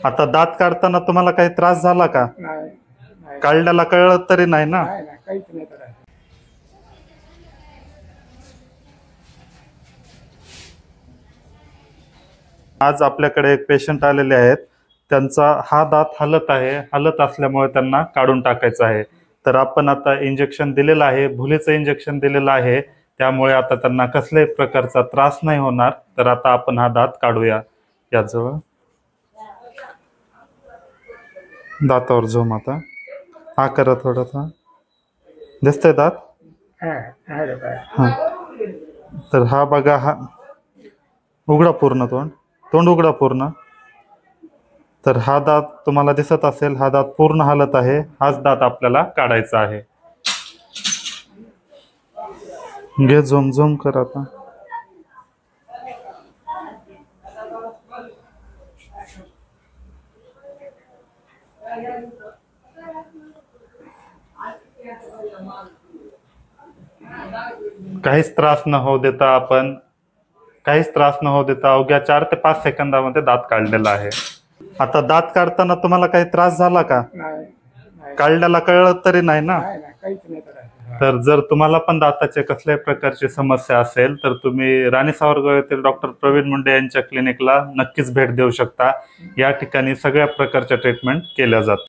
आता दात काढताना तुम्हाला काही त्रास झाला का? नाही नाही काढल्याला कळलं तरी नाही ना? नाही नाही काहीच नाही करायचं. आज आपल्याकडे एक पेशंट आलेले आहेत. त्यांचा हा दात हलत आहे. हलत असल्यामुळे त्यांना काढून टाकायचं आहे. तर आपण आता इंजेक्शन दिलेलं आहे, भुलीचं इंजेक्शन दिलेलं आहे. त्यामुळे आता त्यांना कसल्याही प्रकारचा त्रास नाही होणार. तर आता आपण हा दात काढूया. याजवळ दातावर झोम आता हा करा थोडासा. दिसतंय दात? हा आहे काय हा. तर हा बघा, हा उघडा पूर्ण तोंड उघडा पूर्ण. तर हा दात तुम्हाला दिसत असेल, हा दात पूर्ण हलत आहे. हाच दात आपल्याला काढायचा आहे. घे झोम झोम कर आता. काहीच त्रास न होऊ देता अवघ्या 4 ते 5 सेकंदामध्ये दात काढलेला आहे. आता दात काढताना तुम्हाला काही त्रास झाला का? नाही नाही काढल्याला कळलं तरी नाही ना? नाही नाही काहीच नाही करायचं. तर जर तुम्हाला पण दाताचे कसल्याही प्रकारची समस्या असेल तर तुम्ही राणी सावरगाव येथील डॉक्टर प्रवीण मुंडे यांच्या क्लिनिकला नक्कीच भेट देऊ शकता. या ठिकाणी सगळ्या प्रकारच्या ट्रीटमेंट केल्या जातात.